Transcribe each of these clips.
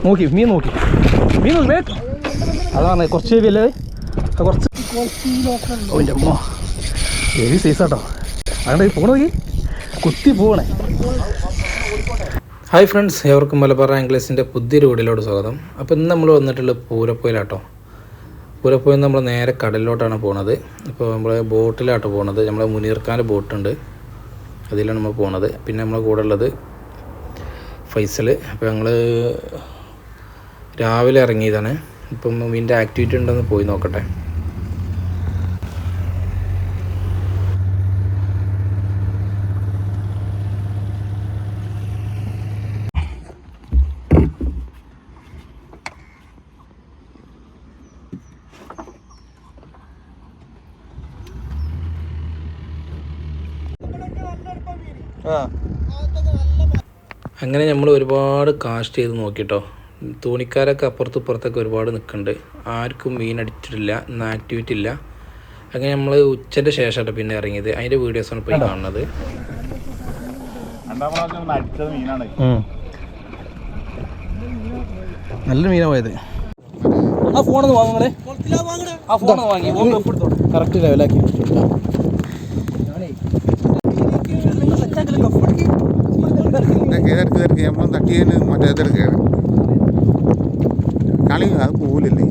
നോക്കി മീൻ നോക്കി അതാണ് കുറച്ച് വലിയ കുറച്ച് എൻ്റെ അമ്മ ഹെവി സൈസാട്ടോ അതുകൊണ്ട് പോണ നോക്കി കുത്തി പോകണേ. ഹായ് ഫ്രണ്ട്സ്, ഏവർക്കും മലബാർ ആംഗ്ലേഴ്സിൻ്റെ പുതിയൊരു വീഡിയോയിലോട്ട് സ്വാഗതം. അപ്പോൾ ഇന്ന് നമ്മൾ വന്നിട്ടുള്ളത് പൂരപ്പൊയിലാട്ടോ. പൂരപ്പൊയിൽ നമ്മൾ നേരെ കടലിലോട്ടാണ് പോണത്. ഇപ്പോൾ നമ്മൾ ബോട്ടിലാട്ടോ പോണത്. നമ്മളെ മുനീർഖാൻ്റെ ബോട്ടുണ്ട്, അതിലാണ് നമ്മൾ പോണത്. പിന്നെ നമ്മളെ കൂടെ ഉള്ളത് ഫൈസൽ. അപ്പോൾ ഞങ്ങൾ രാവിലെ ഇറങ്ങിയതാണ്. ഇപ്പം മീൻ്റെ ആക്ടിവിറ്റി ഉണ്ടെന്ന് പോയി നോക്കട്ടെ. അങ്ങനെ നമ്മൾ ഒരുപാട് കാസ്റ്റ് ചെയ്ത് നോക്കിട്ടോ. തോണിക്കാരൊക്കെ അപ്പുറത്തും ഇപ്പുറത്തൊക്കെ ഒരുപാട് നിൽക്കുന്നുണ്ട്. ആർക്കും മീൻ അടിച്ചിട്ടില്ല, ഇന്ന് ആക്ടിവിറ്റി ഇല്ല. അങ്ങനെ നമ്മൾ ഉച്ചൻ്റെ ശേഷമായിട്ട് പിന്നെ ഇറങ്ങിയത്. അതിൻ്റെ വീഡിയോസാണ് ഇപ്പോൾ കാണുന്നത്. നല്ല മീനാ പോയത്. ആ ഫോണൊന്ന് വാങ്ങണേ, ആ ഫോണൊന്ന് വാങ്ങി കറക്റ്റ് ലെവലാക്കി. നമ്മൾ തട്ടിയതിന് മറ്റേതെടുക്കുക കളി അത് പോവില്ലല്ലേ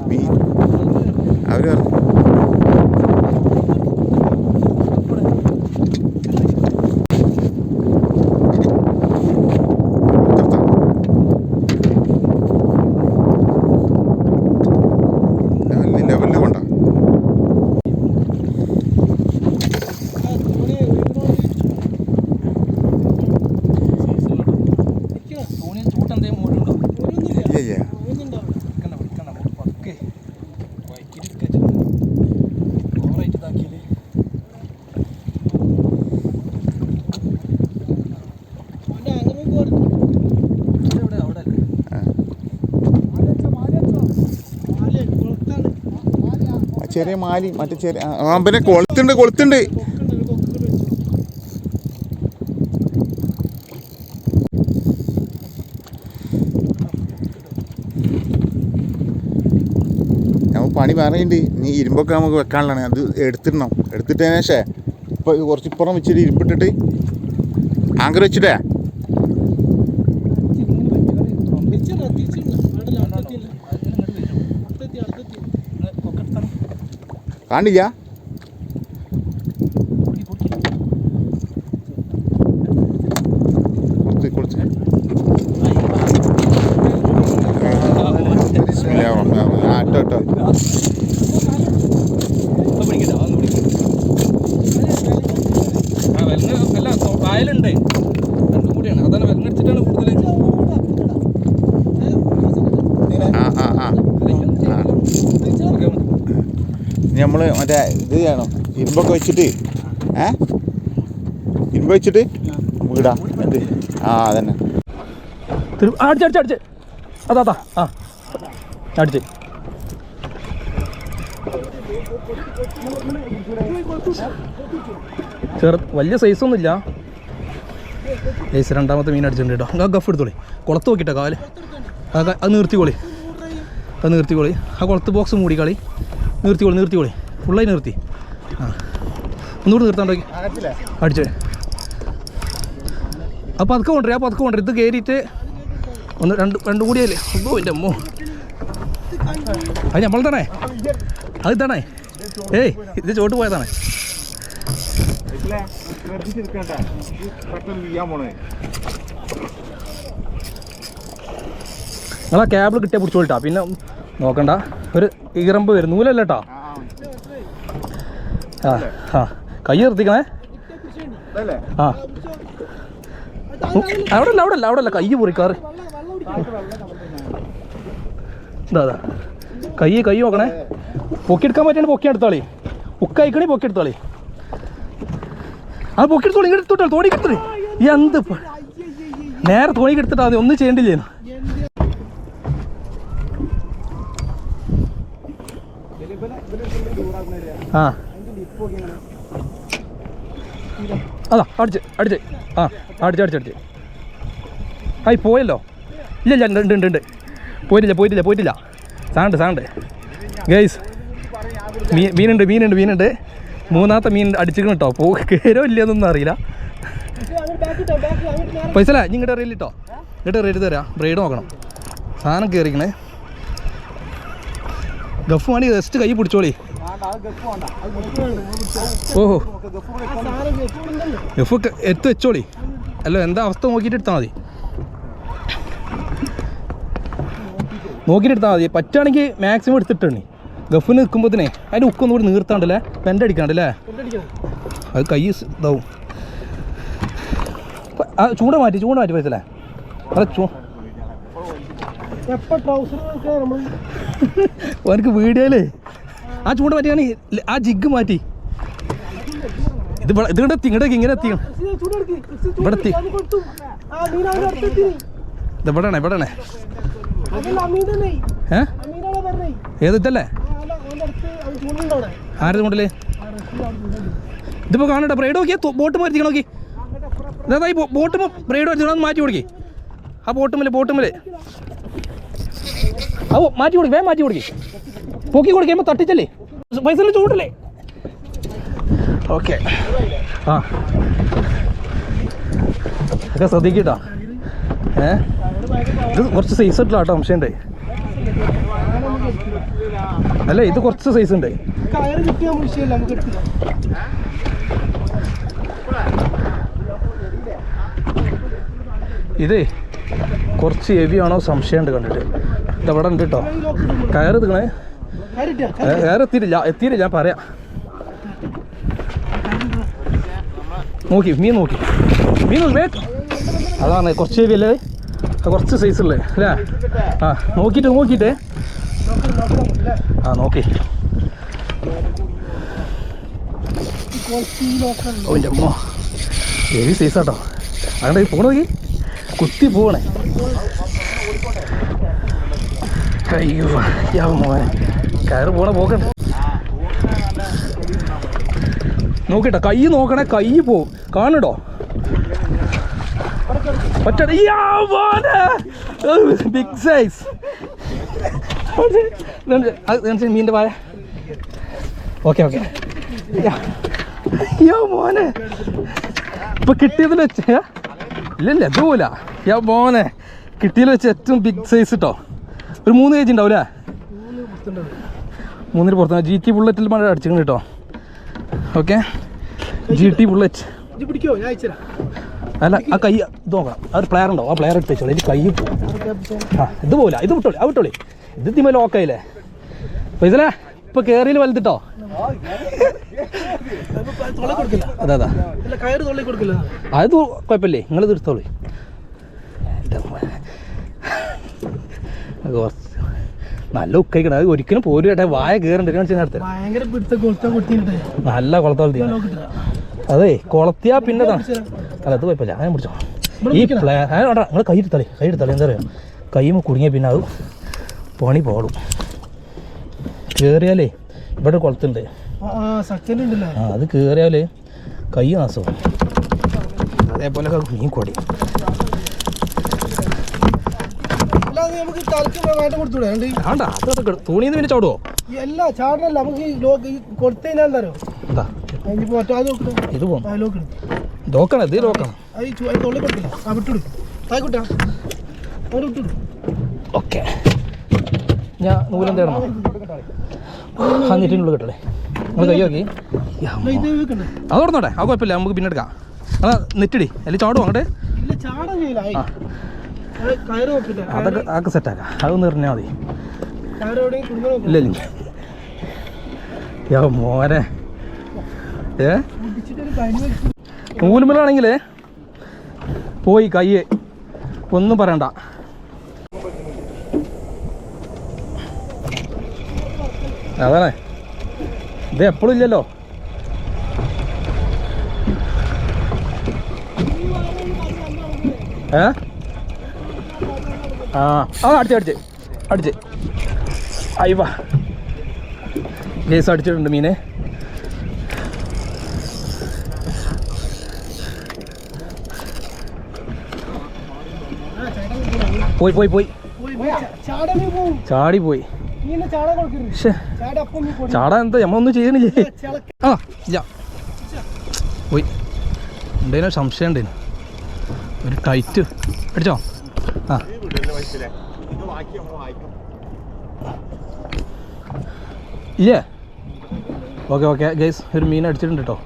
മീൻ അവർ ലെവലിൽ കൊണ്ട ചെറിയ മാലി മറ്റേ ചെറിയ പിന്നെ കൊളുത്തുണ്ട് നമ്മൾ പണി പറയുന്നുണ്ട്. നീ ഇരുമ്പൊക്കെ നമുക്ക് വെക്കാനുള്ളതാണ്. അത് എടുത്തിട്ടതിന് ശേഷം ഇപ്പോൾ കുറച്ച് ഇപ്പുറം വെച്ചിട്ട് ഇരുമ്പിട്ടിട്ട് ആങ്കർ വെച്ചിട്ടേ കാണില്ല. കായലുണ്ട്, രണ്ടും കൂടിയാണ്. അതാണ് വെള്ളടിച്ചിട്ടാണ് കൂടുതൽ. നമ്മൾ മറ്റേ ഇത് ചെയ്യണം, ഇരുമ്പൊക്കെ വെച്ചിട്ട് ഇരുമ്പ് വെച്ചിട്ട് വീടാ എന്ത് അതന്നെ അടിച്ച് അതാ ആ അടിച്ച് വലിയ സൈസൊന്നുമില്ല. സൈസ് രണ്ടാമത്തെ മീൻ അടിച്ചിട്ടുണ്ട് കേട്ടോ. ആ ഗഫ് എടുത്തോളി, കുളത്ത് നോക്കിട്ടോ കാല്. അത് നിർത്തിക്കോളി. ആ കുളത്ത് ബോക്സ് മൂടിക്കളി. നിർത്തിക്കോളി ഫുള്ളായി നിർത്തി. ആ ഒന്നുകൂടി നിർത്താണ്ടോക്കി അടിച്ചേ. അപ്പോൾ പതുക്കെ കൊണ്ടുവരും. ഇത് കയറിയിട്ട് ഒന്ന് രണ്ടും കൂടിയല്ലേ. അല്ലോ എൻ്റെ അമ്മോ, അത് നമ്മളതാണേ, അത് ഇതാണേ. ഏയ് ഇത് ചോട്ട് പോയതാണേ. നിങ്ങളാ ക്യാബിൾ കിട്ടിയാൽ പിടിച്ചോളിട്ടാ. പിന്നെ നോക്കണ്ട, ഒരു ഈറമ്പ് വരും. നൂലല്ല കേട്ടോ. ആ കൈ നിർത്തിക്കണേ. ആ അവിടെല്ല കൈ പൊറിക്കാറ്. ഇതാ കൈ നോക്കണേ. പൊക്കിയെടുക്കാൻ പറ്റിയാണ് പൊക്കിയെടുത്താളി. ഉക്കയക്കണി പൊക്കിയെടുത്താളി. അത് പൊക്കിയെടുത്തോളി. ഇങ്ങനെ എടുത്തോട്ടാ തോണിക്കെടുത്തോളി. എന്ത് നേരെ തോണിക്കെടുത്തിട്ടാ മതി, ഒന്നും ചെയ്യണ്ടില്ലേന്ന്. ആ അതാ അടിച്ച് ആ അടിച്ച് ഹായ് പോയല്ലോ. ഇല്ല ഉണ്ട് പോയിട്ടില്ല. സാണ്ട് ഗൈസ്, മീനുണ്ട്. മൂന്നാമത്തെ മീൻ അടിച്ചിരിക്കണം കേട്ടോ. കയറോ ഇല്ലയെന്നൊന്നും അറിയില്ല. പൈസ അല്ല, ഇങ്ങോട്ട് അറിയില്ല കേട്ടോ. ഇങ്ങോട്ട് എറിയിട്ട് തരാം. ബ്രൈഡ് നോക്കണം. സാധനം കയറിക്കണേ. ഗഫ് വേണമെങ്കിൽ ജസ്റ്റ് കൈ പിടിച്ചോളി. ഓഹോ, ഗഫ് വെച്ചോളി. അല്ല, എന്താ അവസ്ഥ നോക്കിയിട്ട് എടുത്താൽ മതി. പറ്റുകയാണെങ്കിൽ മാക്സിമം എടുത്തിട്ടുണ്ട്. ഗഫിന് നിൽക്കുമ്പോഴത്തേനെ അതിൻ്റെ ഉക്കൊന്നും കൂടി നീർത്താണ്ടല്ലേ, പെൻ്റെ അടിക്കാണ്ടല്ലേ. അത് കൈ ഇതാവും. ചൂണ്ട മാറ്റി പൈസല്ലേ. അത് എനിക്ക് വീഡിയോയിലേ ആ ചൂണ്ട മാറ്റിയാണെങ്കിൽ ആ ജിഗ് മാറ്റി ഇത് ഇങ്ങോട്ടേക്ക് ഇങ്ങനെ എത്തിക്കണം. ഇവിടെയാണ് ഏതല്ലേ ആരുടെ ചൂണ്ടല്ലേ? ഇതിപ്പോ കാണട്ടെ. ബ്രൈഡ് നോക്കിയാ ബോട്ട് മാറ്റി നോക്കി. ഈ ബോട്ട് ബ്രൈഡ് ഒന്ന് മാറ്റി കൊടുക്കി. ആ ബോട്ടുമ്മല് അത് മാറ്റി കൊടുക്കി. വേഗം മാറ്റി കൊടുക്കി. പൊക്കി കൊടുക്കുമ്പോൾ തട്ടിച്ചല്ലേ പൈസ ചൂണ്ടല്ലേ. ഓക്കെ, ആ ഒക്കെ ശ്രദ്ധിക്കട്ടോ. ഇത് കുറച്ച് സൈസ് ഇട്ടില്ല കേട്ടോ. സംശയമുണ്ട്. അല്ല, ഇത് കുറച്ച് സൈസ് ഉണ്ട്. ഇതേ കുറച്ച് ഹെവി ആണോ സംശയമുണ്ട് കണ്ടിട്ട്. ഇതവിടെ ഉണ്ട് കേട്ടോ. കയറ് തിക്കണേ. കയറ് എത്തിയില്ല ഞാൻ പറയാം. മീൻ നോക്കി അതാണ് കുറച്ച് ഹെവി അല്ലേ. കുറച്ച് സൈസ് ഉള്ളത് അല്ലേ. ആ നോക്കിയിട്ട് ആ നോക്കി. ഓ എൻ്റെ അമ്മ, ഹെവി സൈസാട്ടോ. അങ്ങനെ പോണോക്കി കുത്തി പോകണേ. അയ്യോ മോനെ, കയറ് പോണ പോക്കണ്ട. നോക്കിട്ടോ, കൈ നോക്കണേ. കൈ പോവും കാണട്ടോ. ബിഗ് സൈസ് മീൻ്റെ പായ. ഓക്കെ അയ്യോ മോനെ, ഇപ്പൊ കിട്ടിയതിൽ വെച്ച് ഇല്ല ഇതുപോലെ മോനെ കിട്ടിയതിൽ വെച്ച് ഏറ്റവും ബിഗ് സൈസ് കേട്ടോ. ഒരു 3 kg ഉണ്ടാവില്ലേ? 3 പുറത്ത്. GT ബുള്ളറ്റിൽ മഴ അടിച്ചിട്ടുണ്ട് കേട്ടോ. Okay, GT bullet. അല്ല, ആ കൈ ഇത് നോക്കണം. ആ ഒരു പ്ലെയർ ഉണ്ടോ? ആ പ്ലെയർ എടുത്ത് വെച്ചോളൂ. എനിക്ക് കൈ ആ ഇത് പോലെ. ഇത് വിട്ടോളി. ഇത് തിമ്മ ലോക്കായില്ലേ പൈസല്ലേ. ഇപ്പൊ കേറിയിൽ വലുതിട്ടോ. അതെ അത് കുഴപ്പമില്ലേ. നിങ്ങളിത് എടുത്തോളൂ. നല്ല ഉക്കൈക്കണം. അത് ഒരിക്കലും പോരും കേട്ടെ. വായ കയറണ്ട്. നല്ല കുളത്തോളത്തി. അതെ, കുളത്തിയാ പിന്നെ അല്ല അത് കുഴപ്പമില്ല. അങ്ങനെ പിടിച്ചോ. ഈ നിങ്ങൾ കൈ എടുത്താളി എന്താ പറയുക. കൈമ കുടുങ്ങിയ പിന്നെ അത് പണി പോടും. കയറിയാലേ ഇവിടെ കുളത്തുണ്ട്. ആ അത് കയറിയാല് കൈ നാസവും. അതേപോലെ മീൻ കൊടി. വേണ്ട, അതൊക്കെ തുണിന്ന് പിന്നെ ചാടുവോ? ഇത് നോക്കണം. ഇത് നോക്കണം. ഓക്കെ, ഞാൻ നൂലെന്താണോ ആ നെറ്റിനുള്ളിൽ കിട്ടണേ. നമ്മൾ കൈ നോക്കി അത് തുറന്നോട്ടെ. ആ കുഴപ്പമില്ല, നമുക്ക് പിന്നെ എടുക്കാം. ആ നെറ്റിടി അതിൽ ചാടുവോ അങ്ങോട്ട്? അതൊക്കെ ആക്കെ സെറ്റാക്കാം. അതൊന്ന് എറിഞ്ഞാൽ മതി. ഇല്ല മോനെ നൂലുമലാണെങ്കിലേ പോയി കയ്യ് ഒന്നും പറയണ്ട. അതാണേ, ഇത് എപ്പോഴും ഇല്ലല്ലോ. അടിച്ച് അയ്യവാ ലേസ് അടിച്ചിട്ടുണ്ട് മീനെ. പോയി പോയി പോയി ചാടി പോയി. ചാടാ എന്താ നമ്മളൊന്നും ചെയ്യണില്ലേ? ആ ഇല്ല പോയി. ഉണ്ടേനോ സംശയം ഉണ്ടേനു. ഒരു ടൈറ്റ് അടിച്ചോ? ആ ഇല്ലേ? ഓക്കെ ഓക്കെ ഗൈസ്, ഒരു മീൻ അടിച്ചിട്ടുണ്ട് കേട്ടോ.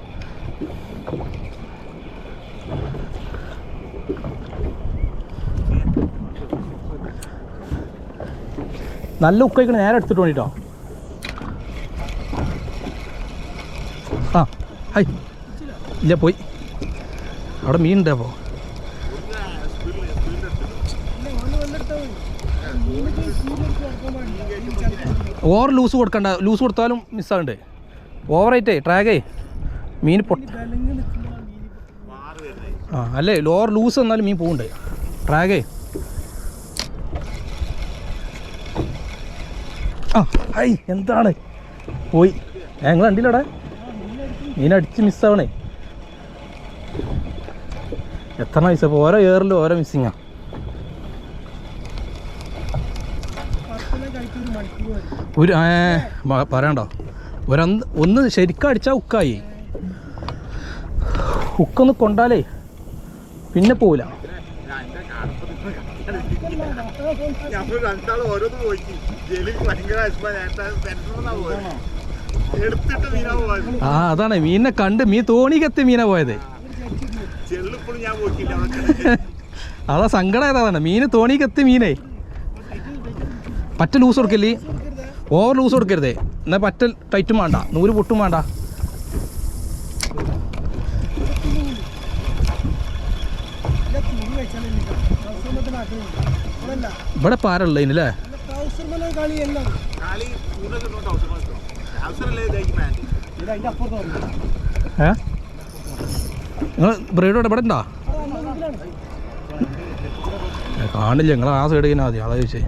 നല്ല ഉക്കയ്ക്ക് നേരെ എടുത്തിട്ട് വേണ്ടിട്ടോ. ആ ഹൈ ഇല്ല പോയി. അവിടെ മീൻ ഉണ്ട്. അപ്പോൾ ഓവർ ലൂസ് കൊടുക്കണ്ട. ലൂസ് കൊടുത്താലും മിസ്സാകണ്ടേ. ഓവറായിട്ടേ ട്രാഗേ മീൻ ആ അല്ലേ ഓവർ ലൂസ് വന്നാലും മീൻ പോകണ്ടേ. ട്രാഗേ ആ ഹൈ എന്താണ് പോയി. ഞങ്ങൾ കണ്ടില്ലടെ മീനടിച്ച് മിസ്സാവണേ. എത്ര പൈസ ഇപ്പോൾ ഓരോ ഏറിലും ഓരോ മിസ്സിങ്ങാ. ഒരു പറയണ്ടോ ഒന്ന് ശരിക്കും അടിച്ചാൽ ഉക്കായി. ഉക്കൊന്ന് കൊണ്ടാലേ പിന്നെ പോവില്ല. ആ അതാണ് മീനിനെ കണ്ട് മീൻ തോണിക്കെത്തി മീനാ പോയത്. അതാ സങ്കടമായതാണ്. മീന് തോണിക്കെത്തി മീനേ. പറ്റ ലൂസ് കൊടുക്കല്ലേ, ഓവർ ലൂസ് കൊടുക്കരുതേ. എന്നാൽ പറ്റ ടൈറ്റും വേണ്ട, നൂല് പൊട്ടും വേണ്ട. ഇവിടെ പാരല്ലേ? നിങ്ങൾ ബ്രീഡോടെ ഇവിടെ ഉണ്ടോ? കാണില്ല. നിങ്ങൾ ആ സൈഡ് കഴിഞ്ഞാൽ മതി. അതാ ചോദിച്ചേ.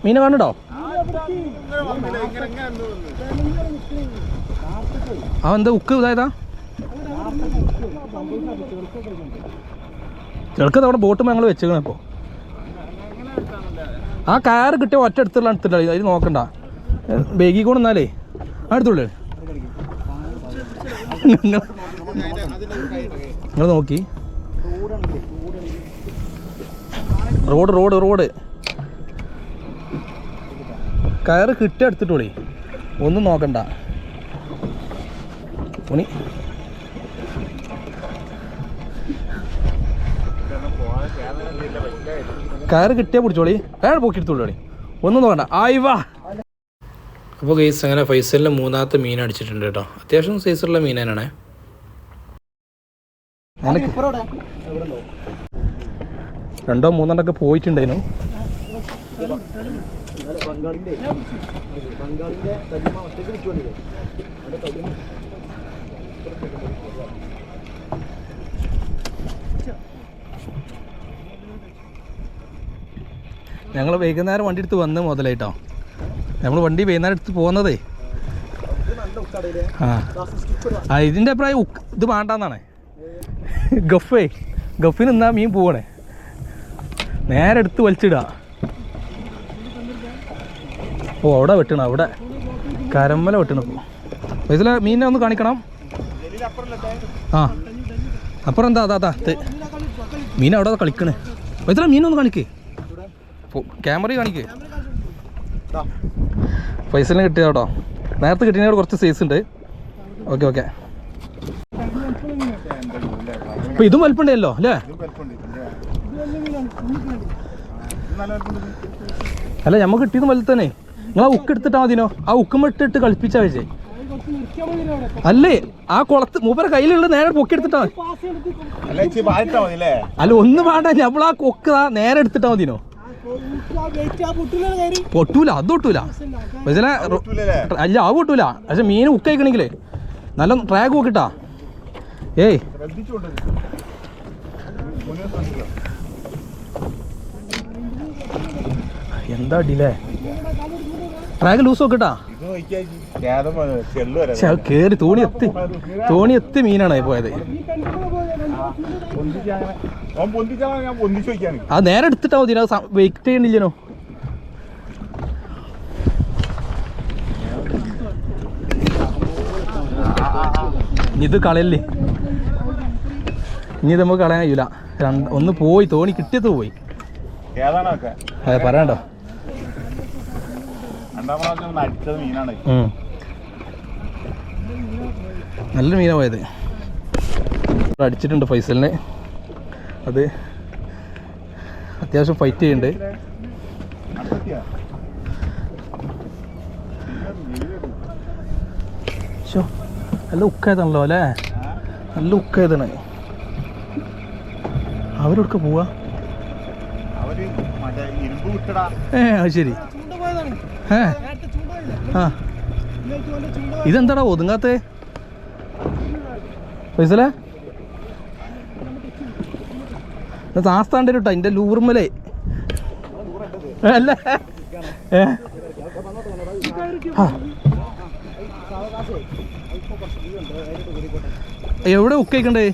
മീനെ കണ്ടോ? എന്താ ഉക്ക് ഇതായതാ? ചെറുക്കത് അവിടെ ബോട്ടുമ്പോൾ ഞങ്ങൾ വെച്ചേക്കണം. ഇപ്പോൾ ആ കയറ് കിട്ടിയ ഒറ്റ എടുത്തിട്ടില്ല. അതിൽ നോക്കണ്ട. ബേഗി കൂടെ എന്നാലേ അടുത്തുള്ളേ നിങ്ങൾ നോക്കി. റോഡ് കയറ് കിട്ടിയ എടുത്തിട്ടോളി. ഒന്നും നോക്കണ്ട. തുണി കയറ് കിട്ടിയാൽ പിടിച്ചോളി. കയറ് പൊക്കിയെടുത്തോളി. ഒന്നും നോക്കണ്ട. ആയിവാ. അപ്പോൾ ഗൈസ് അങ്ങനെ ഫൈസലിന് മൂന്നാമത്തെ മീൻ അടിച്ചിട്ടുണ്ട് കേട്ടോ. അത്യാവശ്യം സൈസുള്ള മീൻ തന്നെയാണേ. രണ്ടോ മൂന്നെണ്ണൊക്കെ പോയിട്ടുണ്ടായിരുന്നു. ഞങ്ങൾ വൈകുന്നേരം വണ്ടി എടുത്ത് വന്ന് മുതലായിട്ടോ. നമ്മൾ വണ്ടി വൈകുന്നേരം എടുത്ത് പോകുന്നതേ. ആ ഇതിൻ്റെ അഭിപ്രായം ഇത് വേണ്ടെന്നാണ്. ഗഫിന് നിന്നാ മീൻ പോവണേ. നേരെ എടുത്ത് വലിച്ചിടുക. ഓ അവിടെ വെട്ടണം. അവിടെ കരമ്മല വെട്ടണം. ഇപ്പോൾ ഇതിലെ മീനിനെ ഒന്ന് കാണിക്കണം. ആ അപ്പുറം എന്താ അതാ മീൻ അവിടെ കളിക്കണേ. ഇതിലെ മീനൊന്ന് കാണിക്കേ. ക്യാമറ കാണിക്കേ. ഫൈസലിന് കിട്ടിയ കേട്ടോ. നേരത്തെ കിട്ടിയതിനോട് കുറച്ച് സൈസ് ഉണ്ട്. ഓക്കെ ഇപ്പം ഇതും വലിപ്പുണ്ടല്ലോ അല്ലേ? അല്ല നമുക്ക് കിട്ടിയതും വലുത് തന്നെ. നിങ്ങൾ ആ ഉക്ക് എടുത്തിട്ടാൽ മതിനോ? ആ ഉക്കുമ്മ ഇട്ടിട്ട് കളിപ്പിച്ചാൽ വെച്ചേ. അല്ലേ ആ കുളത്ത് മൂപ്പര കയ്യിലുള്ള നേരെ പൊക്കി എടുത്തിട്ടാ മതി. അല്ല ഒന്നും വേണ്ട. നമ്മൾ ആ കൊക്ക് നേരെ എടുത്തിട്ടാ മതിനോ? പൊട്ടൂല. അത് പൊട്ടൂല. അല്ല ആ പൊട്ടൂല. പക്ഷെ മീൻ ഉക്ക് കഴിക്കണമെങ്കിലേ നല്ല ട്രാക്ക് നോക്കിട്ടാ. ഏയ് എന്താ അടിയില്ലേ? ട്രാഗ് ലൂസ് നോക്കട്ടാ. കേറി തോണി എത്തി മീനാണ് പോയത്. അത് നേരെ എടുത്തിട്ടാ മതി, അത് വെയിറ്റ് ചെയ്യണില്ലനോ. ഇത് കളയല്ലേ, ഇനി ഇത് നമുക്ക് കളയാൻ കഴിയൂല. ഒന്ന് പോയി, തോണി കിട്ടിയത് പോയി. അതെ പറയണ്ടോ. നല്ല മീനാ പോയത്. അടിച്ചിട്ടുണ്ട് ഫൈസലിനെ. അത് അത്യാവശ്യം ഫൈറ്റ് ചെയ്യുന്നുണ്ട്. നല്ല ഉക്കായതാണല്ലോ അല്ലേ, നല്ല ഉക്കായതാണ്. അവരൊക്കെ പോവാ. അത് ശരി. ആ ഇതെന്താടാ ഒതുങ്ങാത്ത ഫൈസലേ? താസ്താണ്ട് കേട്ടോ എൻ്റെ ലൂർമലേ അല്ല. എവിടെ ഉക്കയിക്കണ്ടേ?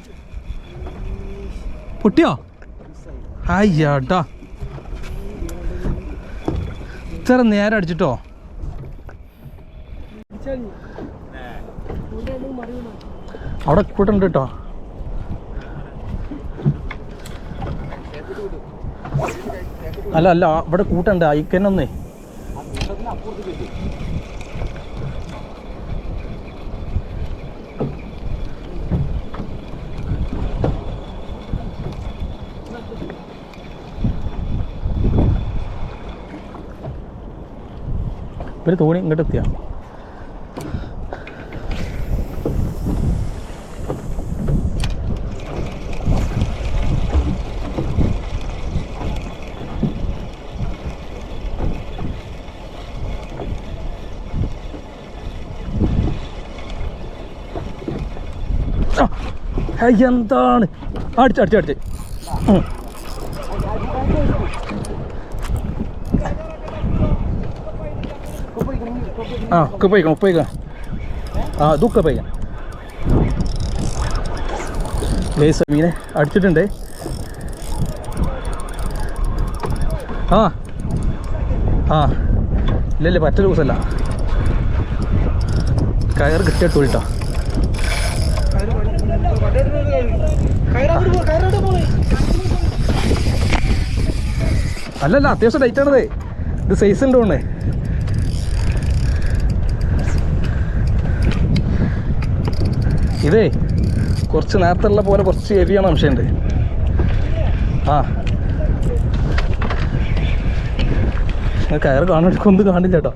പൊട്ടിയോ? അയ്യാട്ടാ ഇത്ര നേരം അടിച്ചിട്ടോ. അവിടെ കൂട്ടുണ്ട് കേട്ടോ. അല്ല അല്ല ഇവിടെ കൂട്ടുണ്ട് അയക്കന്നൊന്നേ. ഇവര് തോണി ഇങ്ങോട്ട് എത്തിയാ. എന്താണ് അടിച്ച് ആ ഒക്കെ പോയിക്കാം. ആ ഇതൊക്കെ പോയിക്കാം. ഗൈസ് മീനെ അടിച്ചിട്ടുണ്ട്. ആ ആ ഇല്ലല്ലേ പറ്റ ലൂസല്ല. കയറ് കിട്ടിയിട്ട് പോയിട്ടോ. അല്ലല്ല അത്യാവശ്യം ടൈറ്റ് ആണത്. ഇത് സൈസ് ഉണ്ട് തോന്നേ. ഇതേ കുറച്ച് നേരത്തുള്ള പോലെ കുറച്ച് ഹെവിയാണ് അംശമുണ്ട്. ആ കയറ് കാണുകൊന്നും കാണില്ല കേട്ടോ.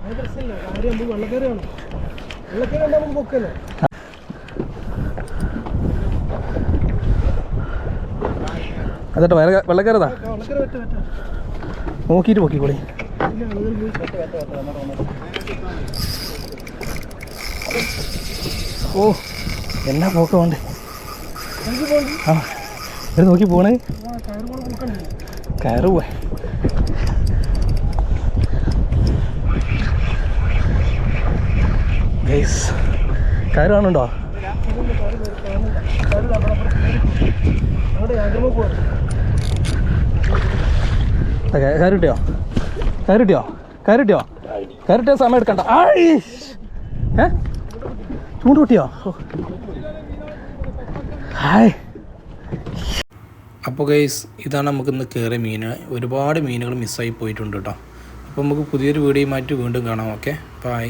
അതട്ടോ വെള്ളക്കയറതാ നോക്കിയിട്ട് പൊക്കിക്കോളി. ഓ എന്നാ പോക്ക വേണ്ടേ. ആ ഇത് നോക്കി പോണേ. കയറ് പോവാ. ഗൈസ് കയറ് കാണുന്നുണ്ടോ? കയറിട്ടിയോ സമയം എടുക്കണ്ട. ചൂണ്ട് പൊട്ടിയോ? ഹായ്. അപ്പോൾ ഗൈസ് ഇതാണ് നമുക്കിന്ന് കയറിയ മീൻ. ഒരുപാട് മീനുകൾ മിസ്സായി പോയിട്ടുണ്ട് കേട്ടോ. അപ്പോൾ നമുക്ക് പുതിയൊരു വീഡിയോയുമായിട്ട് വീണ്ടും കാണാം. Okay bye.